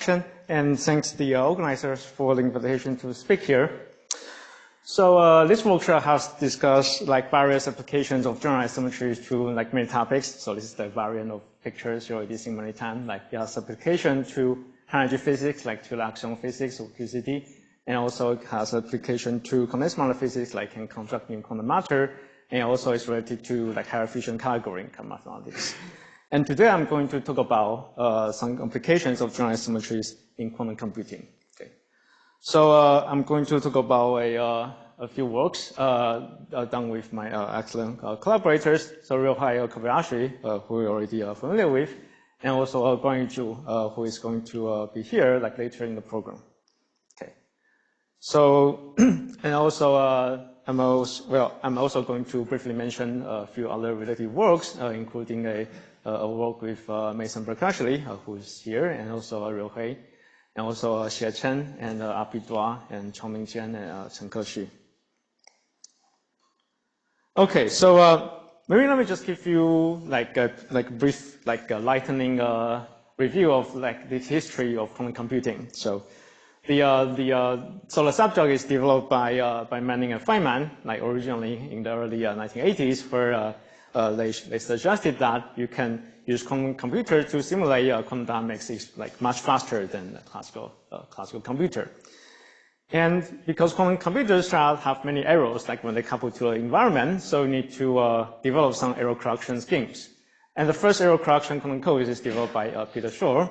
introduction, and thanks to the organizers for the invitation to speak here. So this workshop has discussed like various applications of generalized symmetries to like many topics. So this is the variant of pictures you already seen many times. Like it has application to energy physics, like to Lagrangian physics or QCD, and also it has application to condensed matter physics, like can construct new quantum matter, and also it's related to like higher efficient category income mathematics. And today I'm going to talk about some applications of generalized symmetries in quantum computing. Okay. So I'm going to talk about a few works done with my excellent collaborators. So Ryohei Kobayashi, who you're already familiar with, and also Guanyu Zhu, who is going to be here like later in the program. Okay. So and also I'm also going to briefly mention a few other related works, including a work with Mason Berkashli, who is here, and also Ryohei, and also Xie Chen, and Api Dua, and Chongming Jian, and Chen Kexu. Okay, so maybe let me just give you like a brief, lightning review of like the history of quantum computing. So the subject is developed by Manning and Feynman, like originally in the early 1980s, where they suggested that you can use quantum computer to simulate quantum dynamics like much faster than a classical computer. And because quantum computers have many errors, like when they couple to the environment, so you need to develop some error correction schemes. And the first error correction quantum code is developed by Peter Shor.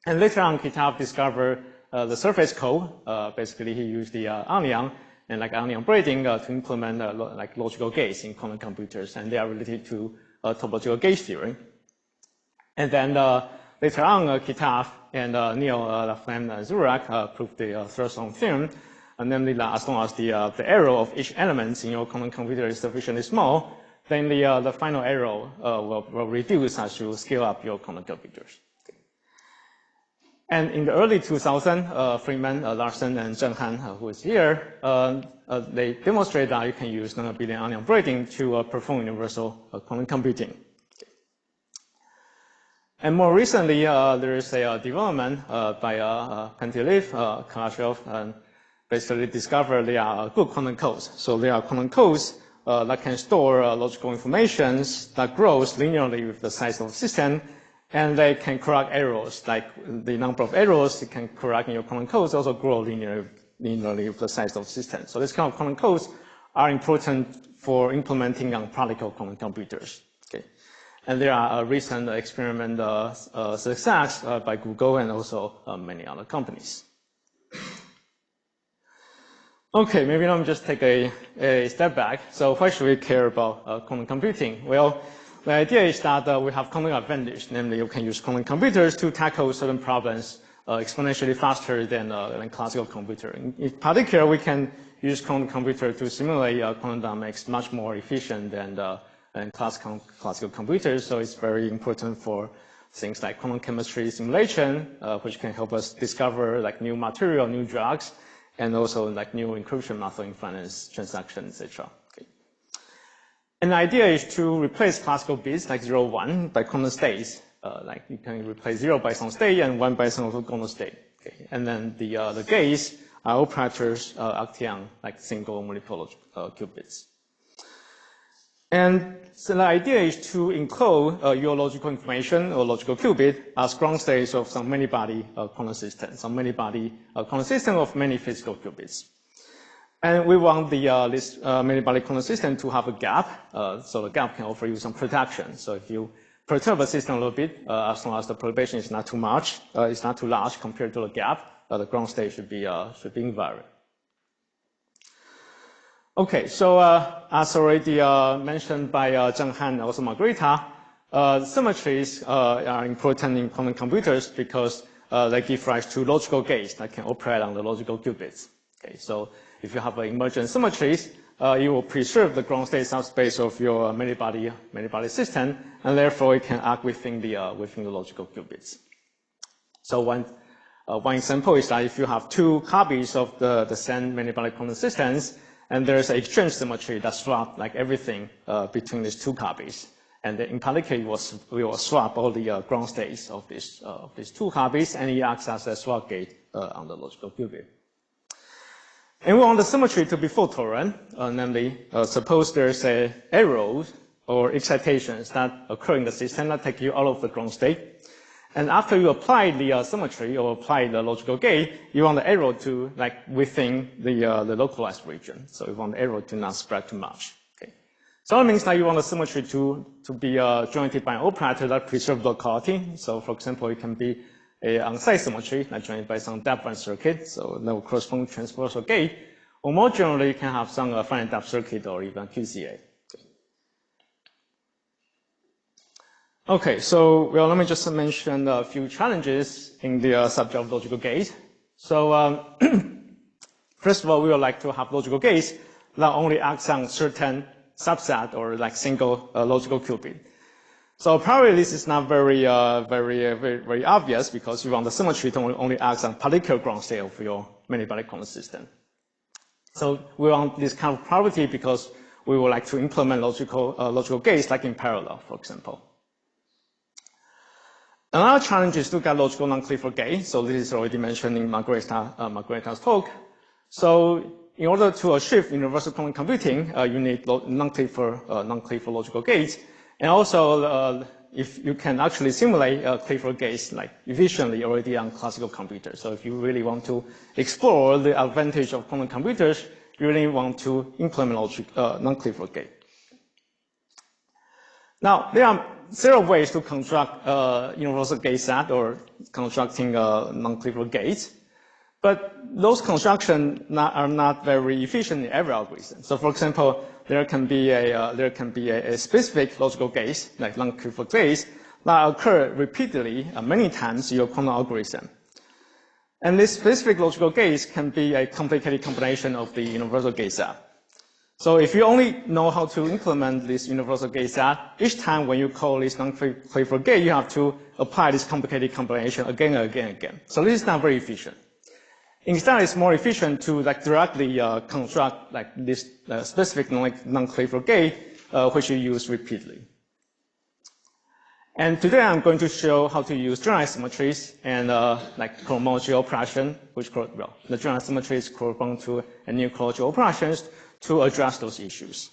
And later on, KITP discovered the surface code. Basically, he used the onion and like onion braiding to implement like logical gates in quantum computers, and they are related to topological gauge theory. And then later on, KITP and Neil Laflamme Zurak proved the third-order theorem, namely that as long as the error of each element in your quantum computer is sufficiently small, then the final error will reduce as you scale up your quantum computers. And in the early 2000s, Freeman, Larson, and Zheng Han, who is here, they demonstrate that you can use non-abelian onion braiding to perform universal quantum computing. And more recently, there is a development by Pentelev, Kalashev, and basically discovered they are good quantum codes. So they are quantum codes that can store logical informations that grows linearly with the size of the system. And they can correct errors, like the number of errors you can correct in your quantum codes also grow linearly with the size of the system. So this kind of quantum codes are important for implementing on practical quantum computers. Okay. And there are recent experiment success by Google and also many other companies. Okay, maybe let me just take a step back. So why should we care about quantum computing? Well, the idea is that we have quantum advantage, namely you can use quantum computers to tackle certain problems exponentially faster than classical computer. In particular, we can use quantum computer to simulate quantum dynamics much more efficient than classical computers. So it's very important for things like quantum chemistry simulation, which can help us discover like new material, new drugs, and also like new encryption method in finance transactions, etc. And the idea is to replace classical bits like 0, 1 by quantum states. Like you can replace 0 by some state and 1 by some quantum state. Okay. And then the gates are operators acting on like single multiple qubits. And so the idea is to encode your logical information or logical qubit as ground states of some many-body quantum system, some many-body quantum system of many physical qubits. And we want this many-body quantum system to have a gap, so the gap can offer you some protection. So if you perturb the system a little bit, as long as the perturbation is not too much, it's not too large compared to the gap, the ground state should be invariant. Okay, so as already mentioned by Zheng Han and also Margarita, symmetries are important in quantum computers because they give rise to logical gates that can operate on the logical qubits. Okay, so if you have emergent symmetries, you will preserve the ground state subspace of your many-body system, and therefore it can act within the logical qubits. So one example is that if you have two copies of the same many-body quantum systems, and there's an exchange symmetry that swaps like everything between these two copies, And in particular, we will swap all the ground states of these two copies, and it acts as a swap gate on the logical qubit. And we want the symmetry to be fault tolerant, namely, suppose there's a arrow or excitations that occur in the system that take you out of the ground state. And after you apply the symmetry or apply the logical gate, you want the arrow to like within the localized region. So you want the arrow to not spread too much. Okay. So that means that you want the symmetry to be joined by an operator that preserves locality. So for example, it can be a on-site symmetry like joined by some depth circuit, so no corresponding transversal gate. Or more generally, you can have some finite depth circuit or even QCA. Okay, so well, let me just mention a few challenges in the subject of logical gates. So first of all, we would like to have logical gates that only acts on certain subset or like single logical qubit. So probably this is not very obvious because you want the symmetry to only act on particular ground state of your many-body quantum system. So we want this kind of property because we would like to implement logical gates like in parallel, for example. Another challenge is to get logical non-Clifford gate. So this is already mentioned in Margareta's talk. So in order to achieve universal quantum computing, you need non-Clifford logical gates. And also, if you can actually simulate Clifford gates like efficiently already on classical computers. So if you really want to explore the advantage of quantum computers, you really want to implement non-Clifford gate. Now, there are several ways to construct universal gate set or constructing non-Clifford gates, but those constructions are not very efficient in every algorithm. So, for example, there can be a specific logical gate, like non-Clifford gates, that occur repeatedly many times in your quantum algorithm. And these specific logical gates can be a complicated combination of the universal gate set. So if you only know how to implement this universal gate set, each time when you call this non-Clifford gate, you have to apply this complicated combination again and again and again. So this is not very efficient. Instead, it's more efficient to like directly construct like this specific non-Clifford gate, which you use repeatedly. And today I'm going to show how to use generalized symmetries and like cohomology operation, which the generalized symmetries correspond to a new cohomology operations to address those issues.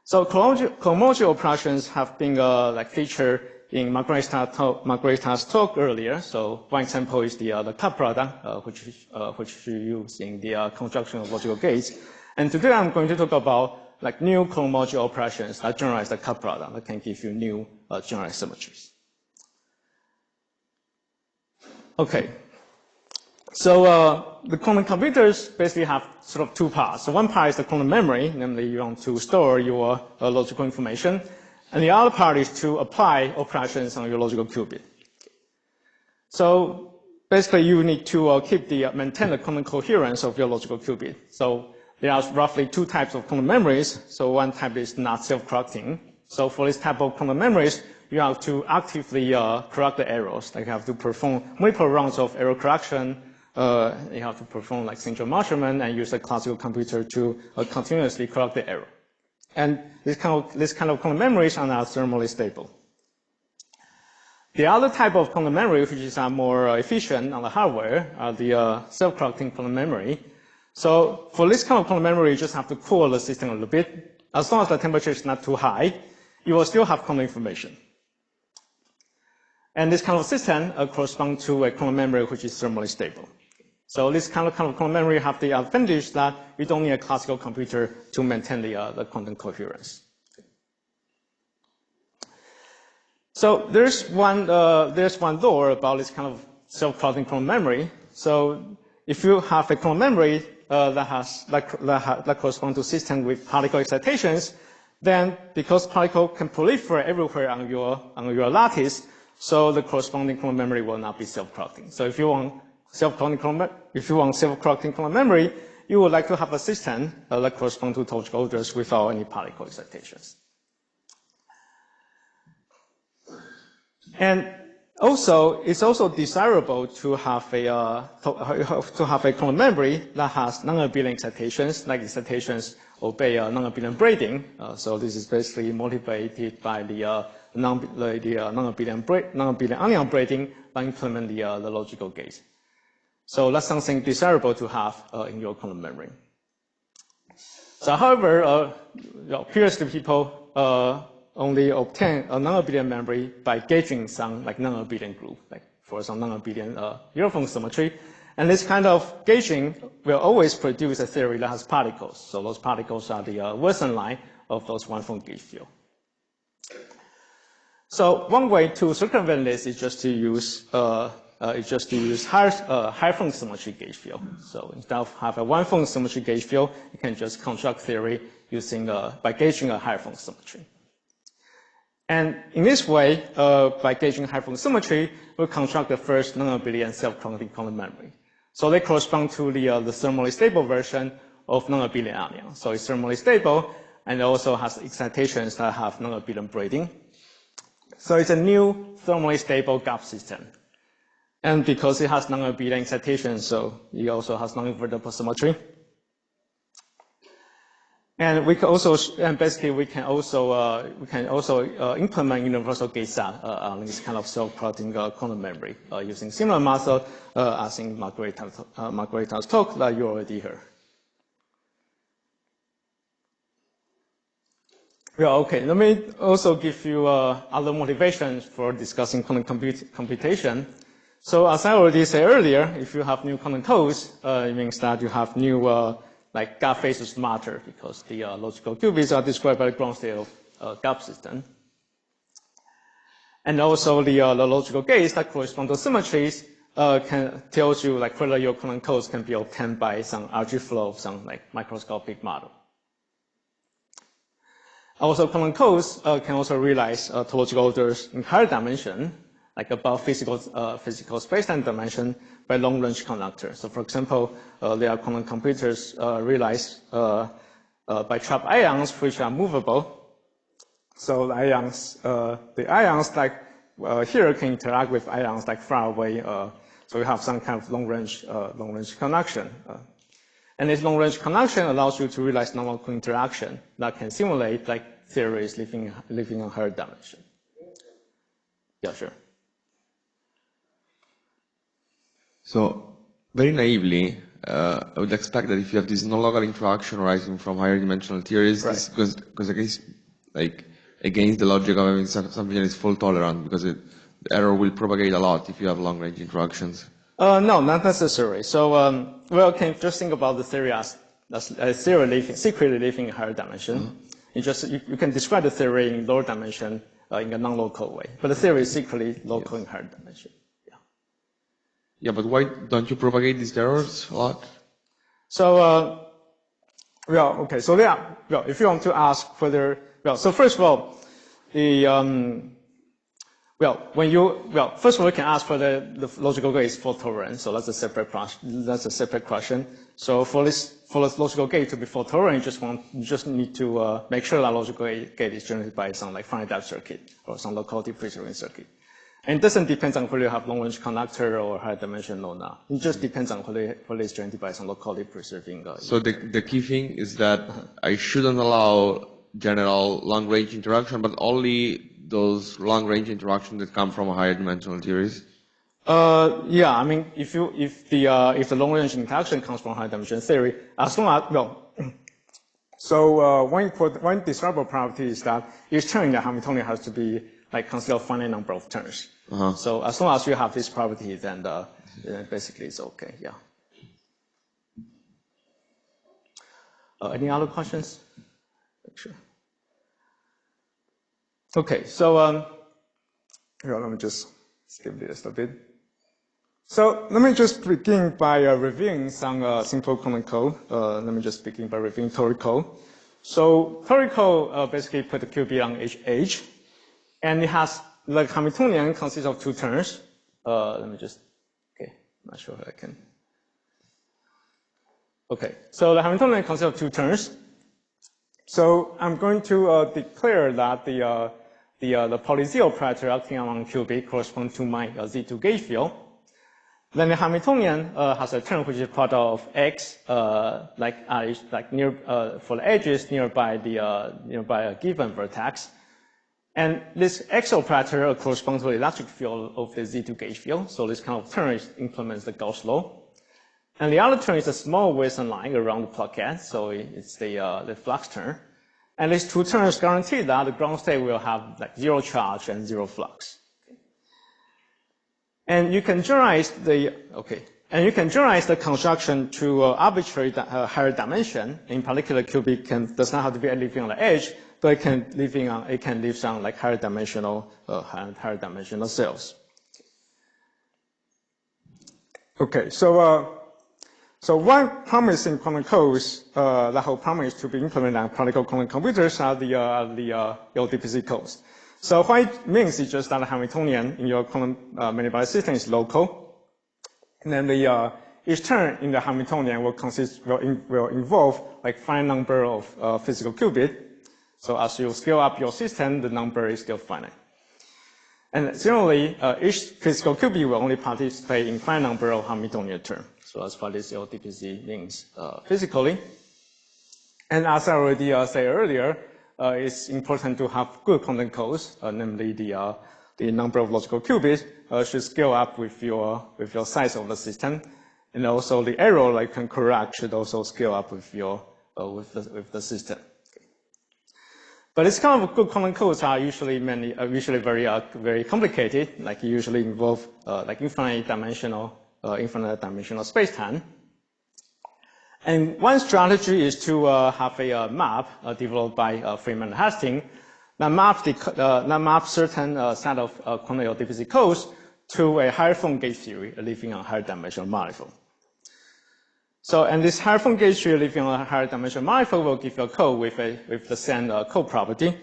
So cohomology operations have been like featured in Margareta's talk earlier. So one example is the cut product, which you use in the construction of logical gates. And today I'm going to talk about like new cohomology operations that generalize the cut product that can give you new generalized symmetries. Okay. So the quantum computers basically have sort of two parts. So one part is the quantum memory, namely you want to store your logical information. And the other part is to apply operations on your logical qubit. So basically you need to maintain the quantum coherence of your logical qubit. So there are roughly two types of quantum memories. So one type is not self-correcting. So for this type of quantum memories, you have to actively correct the errors. Like you have to perform multiple rounds of error correction. You have to perform like synchrotron measurement and use a classical computer to continuously correct the error. And this kind of quantum memories are not thermally stable. The other type of quantum memory, which is more efficient on the hardware, are the self-correcting quantum memory. So for this kind of quantum memory, you just have to cool the system a little bit. As long as the temperature is not too high, you will still have quantum information. And this kind of system corresponds to a quantum memory which is thermally stable. So this kind of quantum memory have the advantage that you don't need a classical computer to maintain the quantum coherence. So there's one law about this kind of self-correcting quantum memory. So if you have a quantum memory that corresponds to a system with particle excitations, then because particle can proliferate everywhere on your lattice, so the corresponding quantum memory will not be self-correcting. So if you want self-correcting quantum memory, you would like to have a system that corresponds to topological orders without any particle excitations. And also, it's also desirable to have a quantum memory that has non-abelian excitations, like excitations obey non-abelian braiding. So this is basically motivated by the non-abelian onion braiding by implement the logical gate. So that's something desirable to have in your kernel memory. So however, previously people only obtain a non-abelian memory by gauging some like non-abelian group, like for some non-abelian uniform symmetry. And this kind of gauging will always produce a theory that has particles. So those particles are the Wilson line of those one-form gauge field. So one way to circumvent this is just to use higher form symmetry gauge field. So instead of have a one-form symmetry gauge field, you can just construct theory using by gauging a higher form symmetry. And in this way, by gauging higher form symmetry, we'll construct the first non-abelian self-conducting kernel memory. So they correspond to the thermally stable version of non-abelian onion. So it's thermally stable and it also has excitations that have non-abelian braiding. So it's a new thermally stable gap system. And because it has non-abelian excitation, so it also has non-invertible symmetry. And we can also, we can also implement universal gate set on this kind of self-conducting kernel memory using similar method as in Margareta's talk that you already heard. Yeah, okay. Let me also give you other motivations for discussing quantum computation. So as I already said earlier, if you have new quantum codes, it means that you have new like gap phases matter because the logical qubits are described by the ground state of gap system. And also the logical gates that correspond to symmetries can tells you like whether your quantum codes can be obtained by some RG flow of some like microscopic model. Also, quantum codes can also realize topological orders in higher dimension, like above physical space-time dimension by long-range conductor. So, for example, there are quantum computers realized by trapped ions which are movable. So the ions like here can interact with ions like far away. So you have some kind of long-range connection. And this long-range connection allows you to realize non-local interaction that can simulate like theories living in higher dimension. Yeah, sure. So very naively, I would expect that if you have this non-local interaction arising from higher dimensional theories, right, because against the logic of having something that is fault tolerant, because the error will propagate a lot if you have long-range interactions. No, not necessarily. So, well, can just think about the theory as a theory secretly living in higher dimension. Mm-hmm. You can describe the theory in lower dimension in a non-local way, but the theory is secretly local in higher dimension. Yeah. Yeah, but why don't you propagate these errors a lot? So, well, okay. So yeah, well, if you want to ask whether, well, so first of all, the first of all, you can ask whether the logical gate is fault tolerant. So that's a separate question. So for this logical gate to be fault tolerant, you just need to make sure that logical gate is generated by some like finite depth circuit or some locality preserving circuit. And it doesn't depend on whether you have long range conductor or high dimension or not. It just depends on whether it's generated by some locality preserving. So the key thing is that I shouldn't allow general long range interaction, but only those long-range interactions that come from higher dimensional theories? Yeah, I mean, if the long-range interaction comes from high-dimensional theory, as long as, well, so one desirable property is that each turn in the Hamiltonian has to be like consider a finite number of turns. Uh-huh. So as long as you have this property, then basically it's okay. Yeah. Any other questions? Sure. Okay, so here, let me just skip this a bit. So let me just begin by reviewing some simple quantum code. Let me just begin by reviewing toric code. So toric code basically put the QB on each edge, and it has the Hamiltonian consists of two terms. Let me just, okay, I'm not sure if I can. Okay, so the Hamiltonian consists of two terms. So I'm going to declare that the polyzero operator acting on QB corresponds to my Z2 gauge field. Then the Hamiltonian has a term which is part of X, near for the edges nearby a given vertex, And this X operator corresponds to the electric field of the Z2 gauge field. So this kind of term implements the Gauss law. And the other term is a small Wilson line around the plaquette. So it's the flux term. And these two terms guarantee that the ground state will have like zero charge and zero flux. And you can generalize the construction to arbitrary higher dimension. In particular, cubic does not have to be living on the edge, but it can live on like higher dimensional cells. Okay, so one promising quantum codes that hold promise to be implemented on practical quantum computers are the LDPC codes. So what it means is just that the Hamiltonian in your quantum many-body system is local, and then each term in the Hamiltonian will involve like finite number of physical qubits. So as you scale up your system, the number is still finite. And generally, each physical qubit will only participate in finite number of Hamiltonian terms. So that's what this LDPC means physically. And as I already said earlier, it's important to have good quantum codes, namely the number of logical qubits should scale up with your size of the system, and also the error like can correct should also scale up with with the system. Okay. But this kind of good quantum codes are usually very complicated. Like usually involve like infinite dimensional spacetime. And one strategy is to have a map developed by Freeman and Hsin that maps certain set of quantum LDPC codes to a higher form gauge theory living on higher dimensional manifold. So, and this higher form gauge theory living on a higher dimensional manifold will give you a code with the same code property.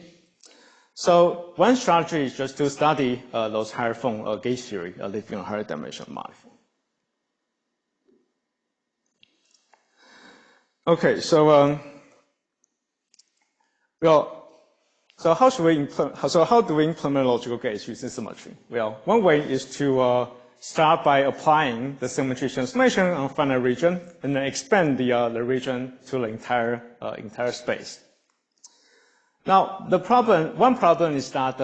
So, one strategy is just to study those higher form gauge theory living on higher dimensional manifold. Okay, so how do we implement logical gates using symmetry? Well, one way is to start by applying the symmetry transformation on finite region, and then expand the region to the entire space. Now, one problem is that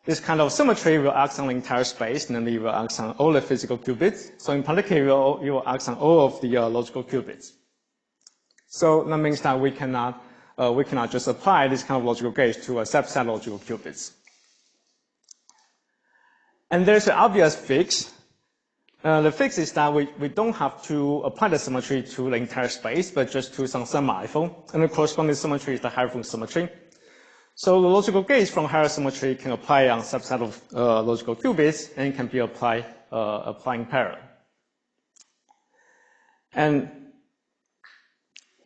this kind of symmetry will act on the entire space, namely it will act on all the physical qubits. So in particular, it will act on all of the logical qubits. So that means that we cannot just apply this kind of logical gauge to a subset of logical qubits. And there's an obvious fix. The fix is that we don't have to apply the symmetry to the entire space, but just to some manifold. And the corresponding symmetry is the higher form symmetry. So the logical gauge from higher symmetry can apply on subset of logical qubits, and can be applied in parallel. And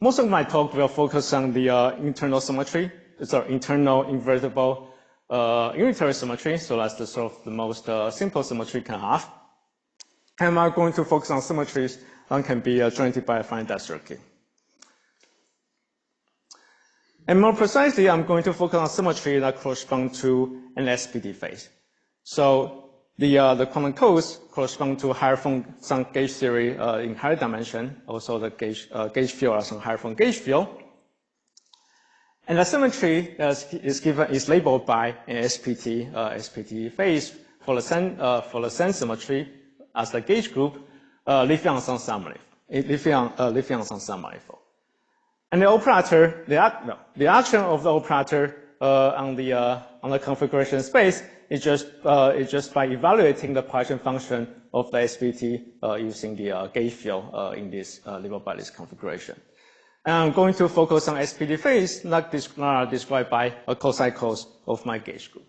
most of my talk will focus on the internal symmetry. It's our internal invertible unitary symmetry. So that's the sort of the most simple symmetry can have. And I'm going to focus on symmetries that can be generated by a finite depth circuit. And more precisely, I'm going to focus on symmetry that correspond to an SPD phase. So the quantum codes correspond to higher form some gauge theory in higher dimension, also the gauge field as a higher form gauge field. And the symmetry is labeled by an SPT phase for the Shen symmetry as the gauge group living on some submanifold. And the operator, the action of the operator on the configuration space is just by evaluating the partition function of the SPT using the gauge field in this labeled by this configuration. And I'm going to focus on SPD phase not described by a co-cycles of my gauge group.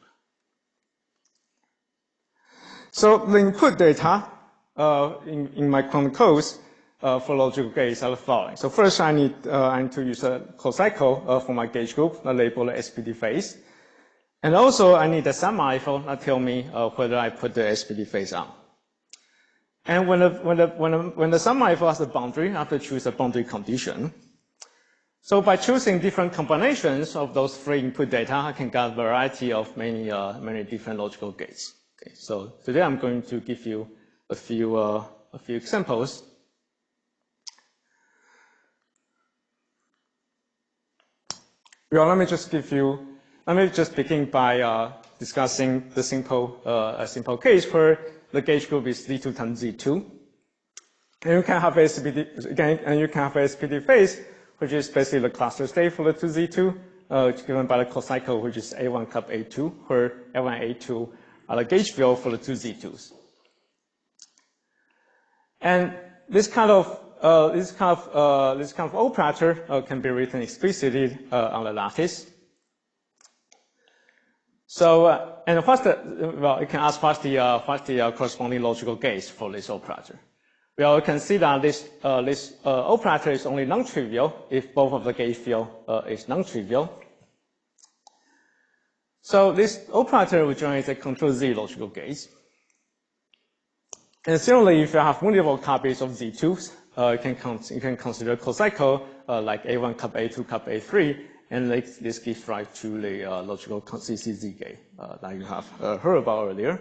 So the input data in my quantum codes for logical gates are the following. So first, I need to use a co-cycle for my gauge group that label the SPD phase, and also I need a submanifold that tell me whether I put the SPD phase on. And when the submanifold has a boundary, I have to choose a boundary condition. So by choosing different combinations of those three input data, I can get a variety of many different logical gates. Okay, so today I'm going to give you a few examples. Well, let me just begin by discussing the a simple case where the gauge group is Z2 times Z2. And you can have a SPD phase, which is basically the cluster state for the 2Z2, given by the cocycle, which is A1 cup A2, where A1 and A2 are the gauge field for the 2Z2s. And this kind of operator can be written explicitly on the lattice. So, and what's you can ask what's the corresponding logical gauge for this operator? Well, you can see that this operator is only non-trivial if both of the gauge field is non-trivial. So this operator will generate a control Z logical gauge. And similarly, if you have multiple copies of Z2s, you can consider cocycle like A1 cup A2 cup A3, and this gives rise to the logical CCZ gauge that you have heard about earlier.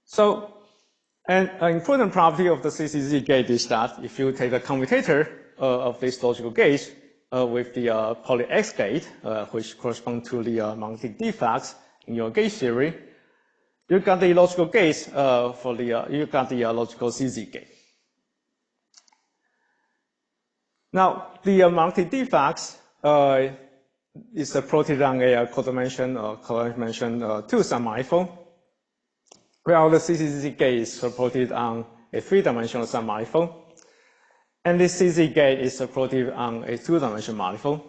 So, an important property of the CCZ gauge is that if you take the commutator of this logical gauge with the poly X gauge, which corresponds to the magnetic defects in your gauge theory, you got the logical gauge you got the logical CZ gauge. Now, the magnetic defects is plotted on a codimension 2 submanifold, while the CCZ gauge is plotted on a 3-dimensional submanifold, and this CZ gauge is plotted on a 2-dimensional manifold.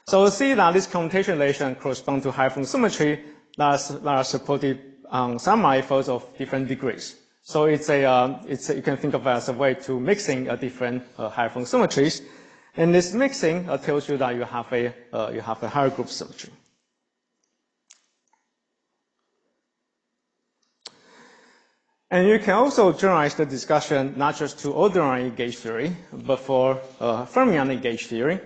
So we see that this commutation relation corresponds to high-function symmetry that are supported on submanifolds of different degrees. So you can think of it as a way to mixing different high-function symmetries, and this mixing tells you that you have a higher group symmetry. And you can also generalize the discussion not just to ordinary gauge theory, but for fermionic gauge theory.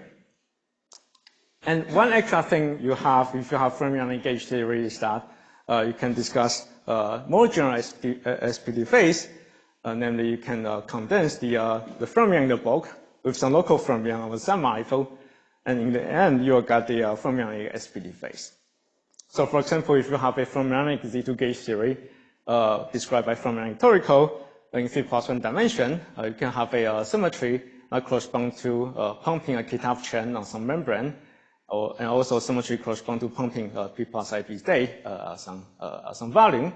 And one extra thing you have if you have fermionic gauge theory is that you can discuss more generalized SPD phase, namely you can condense the fermion in the bulk with some local fermion of a submanifold, and in the end you got the fermionic SPD phase. So for example, if you have a fermionic Z2 gauge theory described by fermionic torical in 3+1 dimension, you can have a symmetry that corresponds to pumping a KITP chain on some membrane, and also symmetry corresponds to pumping P plus IP state some volume.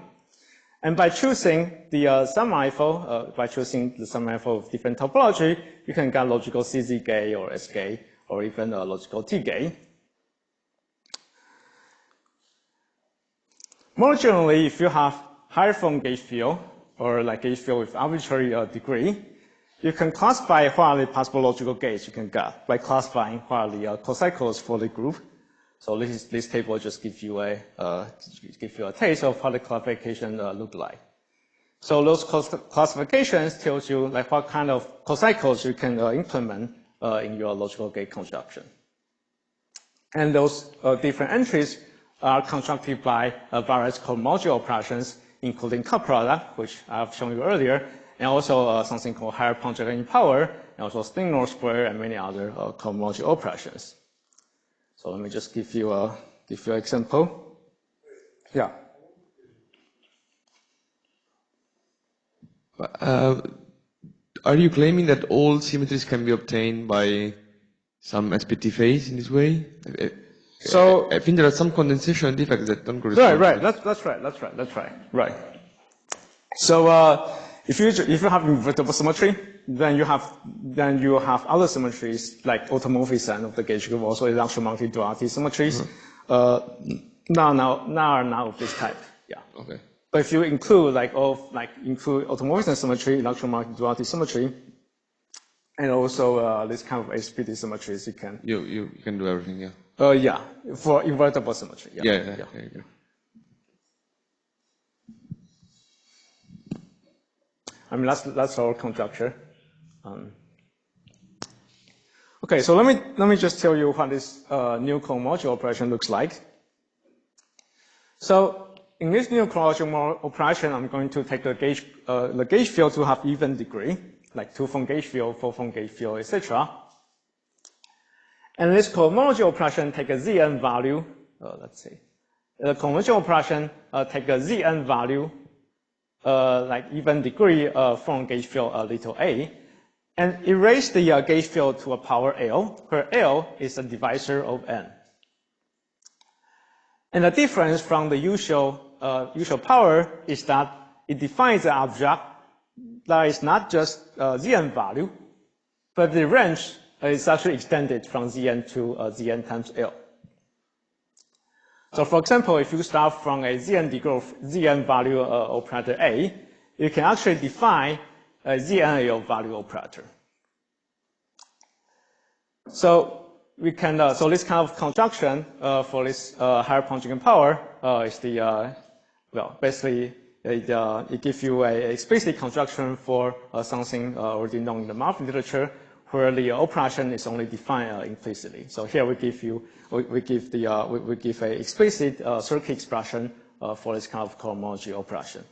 And by choosing the submanifold, of different topology, you can get logical CZ gauge or S gauge, or even a logical T gauge. More generally, if you have higher form gauge field, or like gauge field with arbitrary degree, you can classify what are the possible logical gauge you can get by classifying what are the cocycles for the group. So this table just gives you a taste of how the classification look like. So those classifications tells you like what kind of cocycles you can implement in your logical gauge construction. And those different entries are constructed by various cohomology operations, including cut product, which I've shown you earlier, and also something called higher punctuation power, and also Stigner square, and many other cohomology operations. So let me just give you an example. Yeah. Are you claiming that all symmetries can be obtained by some SPD phase in this way? So I think there are some condensation defects that don't correspond. Right. That's right. So if you have invertible symmetry, then you have other symmetries like automorphism of the gauge group, also electromagnetic duality symmetries. Now of this type. Yeah. Okay. But if you include include automorphism symmetry, electromagnetic duality symmetry, and also this kind of SPD symmetries, you can. You can do everything. Yeah. Yeah, for invertible symmetry. Yeah. I mean, that's our conjecture. Okay, so let me just tell you what this new cohomology operation looks like. So in this new cohomology operation, I'm going to take the gauge field to have even degree, like 2-phone gauge field, 4-phone gauge field, etc. And this cohomology operation take a Zn value let's say, the conventional operation take a Zn value, like even degree from gauge field little a, and erase the gauge field to a power L, where L is a divisor of n. And the difference from the usual power is that it defines an object that is not just Zn value, but the range is actually extended from Zn to Zn times L. So for example, if you start from a Zn degree of Zn value operator A, you can actually define a Zn value operator. So we can, so this kind of construction for this higher conjugate power is the, well, basically it gives you a explicit construction for something already known in the math literature, where the operation is only defined implicitly. So here we give you, we give a explicit circuit expression for this kind of cohomology operation.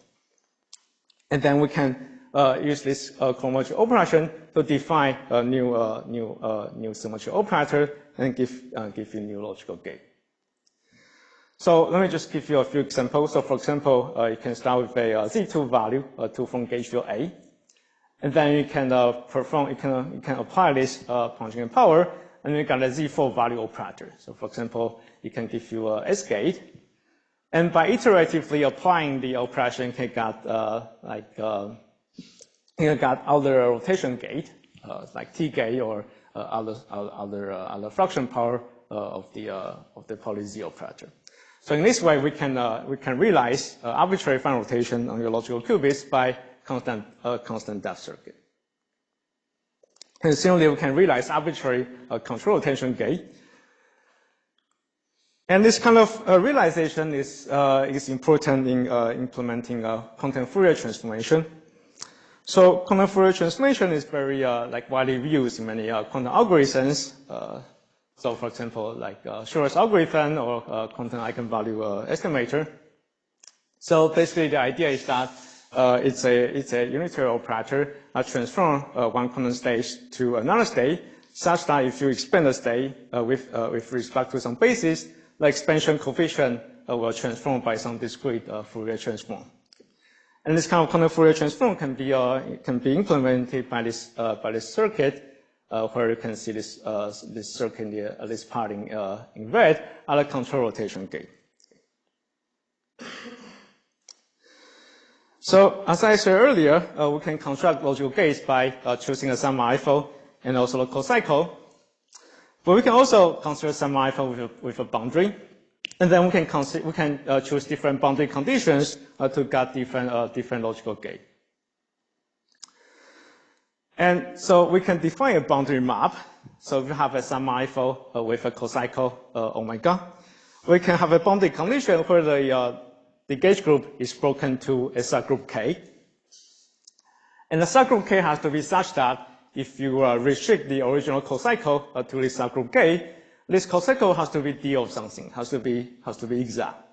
And then we can use this cohomology operation to define a new symmetry operator and give you new logical gate. So let me just give you a few examples. So for example, you can start with a Z2 value to from gauge field A. And then you can you can apply this conjugate power, and you get a Z4 value operator. So for example, it can give you a S gate. And by iteratively applying the operation, you can get you got other rotation gate, like T gate or other fraction power of the poly Z operator. So in this way, we can realize arbitrary fine rotation on your logical qubits by constant depth circuit. And similarly, we can realize arbitrary control rotation gate. And this kind of realization is important in implementing content Fourier transformation. So content Fourier transformation is very widely used in many quantum algorithms. So for example, like Schur's algorithm or quantum eigenvalue estimator. So basically, the idea is that it's a unitary operator that transforms one quantum state to another state, such that if you expand the state with respect to some basis, the expansion coefficient will transform by some discrete Fourier transform. And this kind of quantum Fourier transform can be implemented by this circuit, where you can see this circuit here, this part in red, at a control rotation gate. So as I said earlier, we can construct logical gates by choosing a semi-IFO and also a co-cycle. But we can also consider semi-IFO with a boundary, and then we can choose different boundary conditions to get different logical gate. And so we can define a boundary map. So if you have a semi-IFO with a co-cycle omega, we can have a boundary condition where the gauge group is broken to a subgroup K. And the subgroup K has to be such that if you restrict the original co-cycle to this subgroup K, this co-cycle has to be D of something, has to be exact.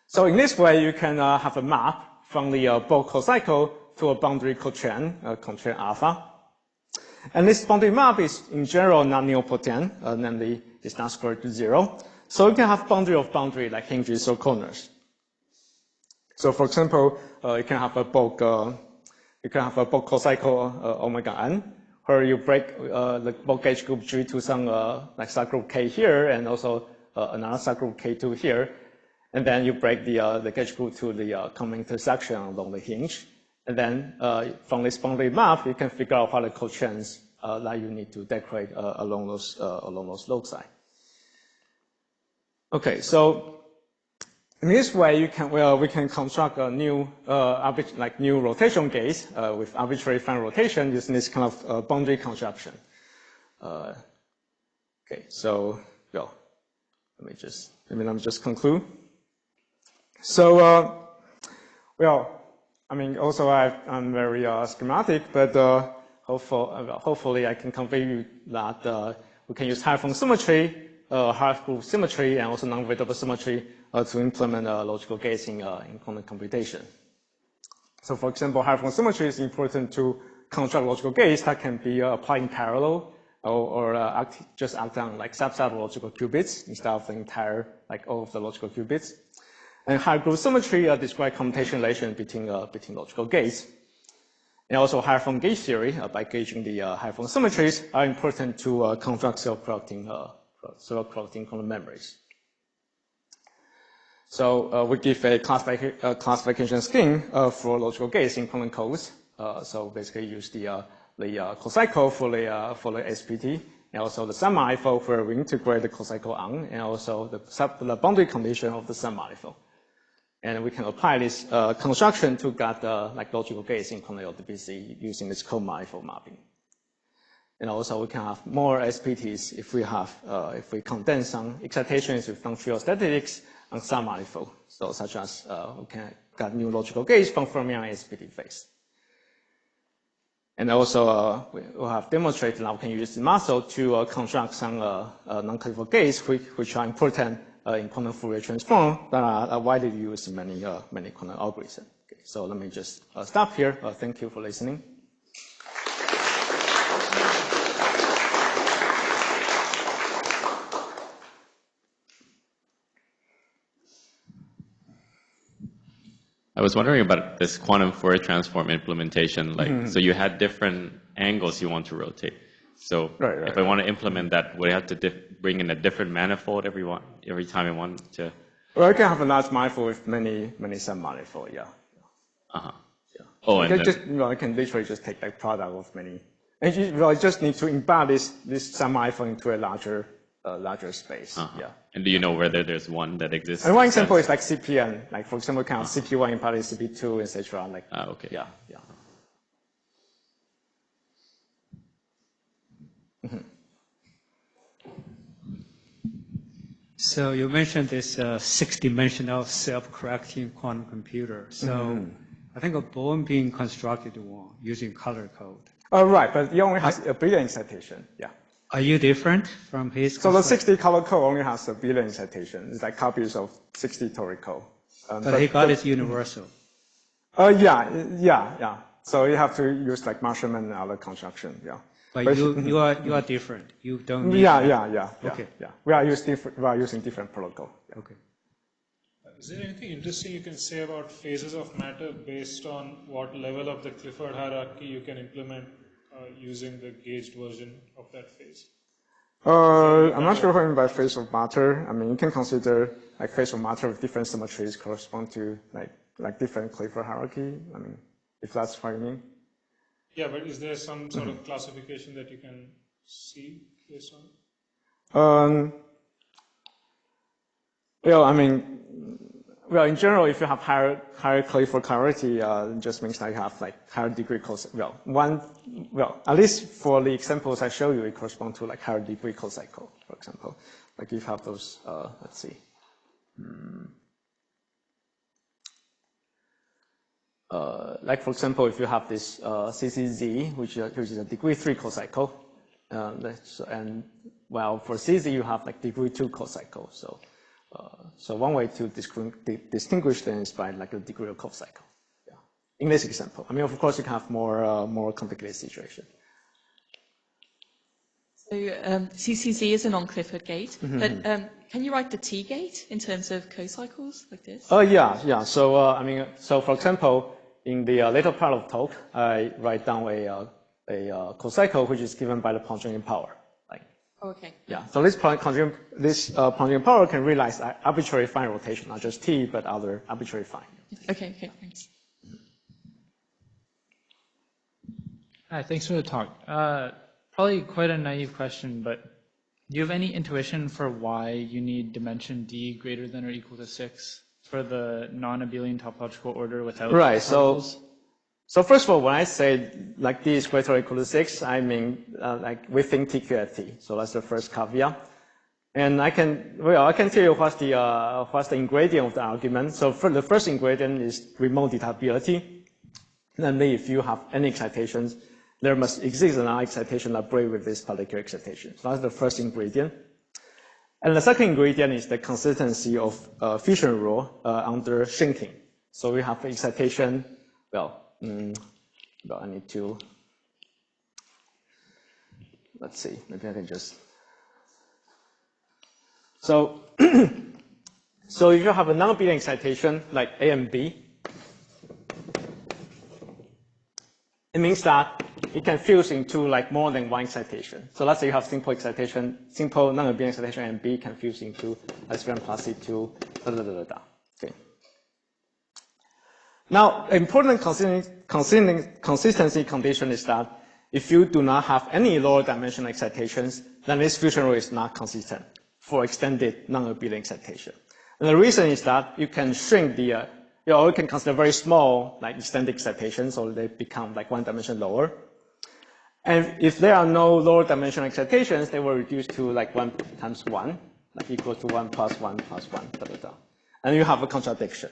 So in this way, you can have a map from the bulk co-cycle to a boundary cochain, constraint alpha. And this boundary map is in general non-nilpotent, namely it's not squared to 0. So you can have boundary of boundary like hinges or corners. So for example, you can have a bulk co-cycle omega n, where you break the bulk gauge group G to some like subgroup K here, and also another subgroup K2 here, and then you break the gauge group to the common intersection along the hinge, and then from this boundary map, you can figure out what the cochains that you need to decorate along those loci. Okay, so in this way, we can construct a new new rotation gates with arbitrary fine rotation using this kind of boundary construction. Okay, so well, let me just conclude. So well, I mean, also I'm very schematic, but hopefully I can convey you that we can use high-form symmetry, half-group symmetry, and also non-variable symmetry to implement logical gates in quantum computation. So for example, high-form symmetry is important to construct logical gates that can be applied in parallel just act on like subset of logical qubits instead of the entire, like all of the logical qubits. And higher group symmetry describes computation relation between logical gates. And also higher form gauge theory by gauging the higher form symmetries are important to construct self-correcting quantum memories. So we give a classification scheme for logical gates in quantum codes. So basically use the cocycle for the SPT, and also the semi-manifold where we integrate the cocycle on, and also the boundary condition of the semi-manifold. And we can apply this construction to get like logical gates in quantum LDBC using this co-manifold mapping. And also we can have more SPTs if we condense some excitations with non-trivial statistics on some manifold. So such as we can get new logical gates from fermion SPT phase. And also we have demonstrated now we can use the muscle to construct some non-trivial gates which are important in quantum Fourier transform that are widely used in many quantum algorithms. Okay, so let me just stop here. Thank you for listening. I was wondering about this quantum Fourier transform implementation. Like, so you had different angles you want to rotate. So if I want to implement that, would I have to bring in a different manifold every time I want to? Well, I can have a large manifold with many sub-manifold, yeah. Uh-huh. Yeah. Oh, and I can literally just take the product of many. And I just need to embed this sub-manifold into a larger space. Yeah. And do you know whether there's one that exists? And one example is like CPN. Like for example, count CP1 in parallel CP2, etc. Like. Okay. Yeah. So you mentioned this 6-dimensional self-correcting quantum computer. So I think a Bohm being constructed one using color code. Oh, right, but it only has a billion excitation. Yeah. Are you different from his? So the 60 color code only has a billion excitation. It's like copies of 60 toric code. But he got it universal. Yeah. So you have to use like Marshallman and other construction. Yeah. But you are different. You don't need Okay. Yeah. We are using different protocol. Yeah. Okay. Is there anything interesting you can say about phases of matter based on what level of the Clifford hierarchy you can implement using the gauged version of that phase? I'm not sure what I mean by phase of matter. I mean, you can consider like phase of matter with different symmetries correspond to like different Clifford hierarchy. I mean, if that's what you mean. Yeah, but is there some sort of classification that you can see based on it? Well, in general, if you have higher Clifford hierarchy, it just means that you have like higher degree cocycle. At least for the examples I show you, it corresponds to like higher degree cocycle, for example. Like if you have those, let's see. Like for example, if you have this CCZ, which is a degree 3 cocycle, and well, for CZ you have like degree 2 cocycle. So one way to distinguish them is by like the degree of cocycle. Yeah. In this example, I mean, of course, you can have more complicated situation. So CCZ is a non-Clifford gate, but can you write the T gate in terms of cocycles like this? Yeah. So for example, in the later part of the talk, I write down a cocycle which is given by the Pontryagin power. Okay. Yeah. So this Pontryagin power can realize arbitrary fine rotation, not just T, but other arbitrary fine. Okay. Thanks. Hi. Thanks for the talk. Probably quite a naive question, but do you have any intuition for why you need dimension D greater than or equal to 6 for the non-abelian topological order without particles? So first of all, when I say like D is greater or equal to 6, I mean like within TQFT. So that's the first caveat. And I can tell you what's the ingredient of the argument. So for the first ingredient is remote detectability. Namely, if you have any excitations, there must exist another excitation that breaks with this particular excitation. So that's the first ingredient. And the second ingredient is the consistency of fission rule under shrinking. So we have excitation, I need to, let's see, maybe I can just. So, so if you have a non-abelian excitation like A and B, it means that it can fuse into like more than one excitation. So let's say you have simple excitation, simple non-abelian excitation, and B can fuse into S1 plus C2, da da da da da. Okay. Now, important consistency condition is that if you do not have any lower dimensional excitations, then this fusion rule is not consistent for extended non-abelian excitation. And the reason is that you can shrink the, you can consider very small, like extended excitations, so they become like one dimension lower. And if there are no lower dimensional excitations, they will reduce to like 1 times 1, like equal to 1 plus 1 plus 1, da da da. And you have a contradiction.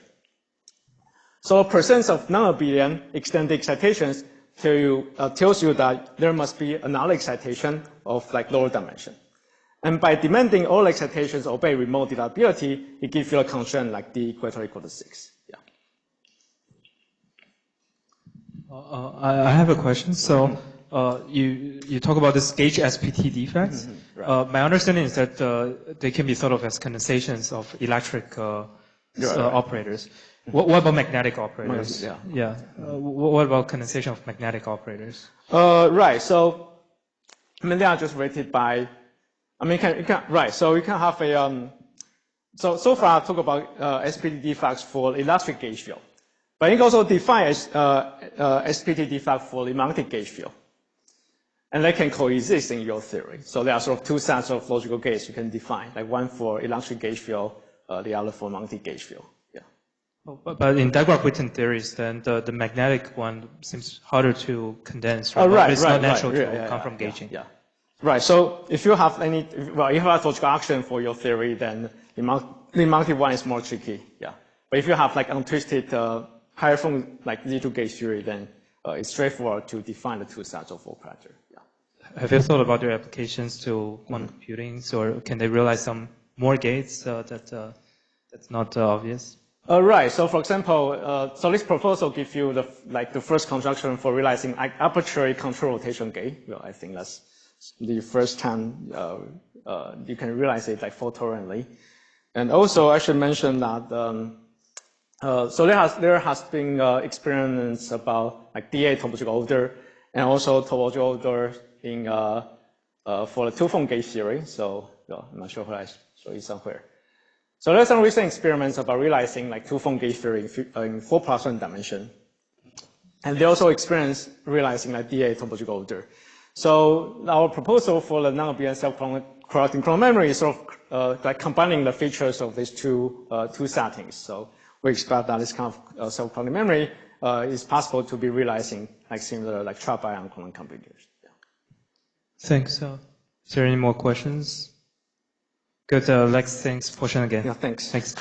So percent of non-abelian extended excitations tells you that there must be another excitation of like lower dimension. And by demanding all excitations obey remote deductibility, it gives you a constraint like D greater or equal to 6. Yeah. I have a question. So you talk about this gauge SPT defects. Mm-hmm. Right. My understanding is that they can be thought of as condensations of electric operators. What about magnetic operators? Yeah. What about condensation of magnetic operators? Right. So, I mean, they are just rated by. I mean, right. So you can have a. So far I talk about SPT defects for electric gauge field, but you can also define SPT defect for the magnetic gauge field, and they can coexist in your theory. So there are sort of two sets of logical gates you can define, like one for electric gauge field, the other for magnetic gauge field. But in Dagmar-Witten theories, then the magnetic one seems harder to condense, right? Oh, right, it's right, not natural right. to come from gauging. Yeah. Right. So if you have any, well, if you have logical action for your theory, then the magnetic one is more tricky. Yeah. But if you have like untwisted higher form like Z2 gauge theory, then it's straightforward to define the two sets of operator. Yeah. Have you thought about your applications to quantum computing, or can they realize some more gates that's not obvious? Right. So, for example, so this proposal gives you the first construction for realizing arbitrary control rotation gate. Well, I think that's the first time you can realize it like fault-tolerantly. And also, I should mention that so there has been experiments about like DA topological order and also topological order in for the two-phone gauge theory. So I'm not sure what I show you somewhere. So there's some recent experiments about realizing like two-phone gauge theory in 4+1 dimension. And they also experienced realizing like DA topological order. So our proposal for the non-abelian self-correcting clonal memory is sort of like combining the features of these two settings. So we expect that this kind of self-correcting memory is possible to be realizing like similar like trap ion quantum computers. Yeah. Thanks. Is there any more questions? Good. Lex, thanks for Shen again. Yeah, thanks. Thanks.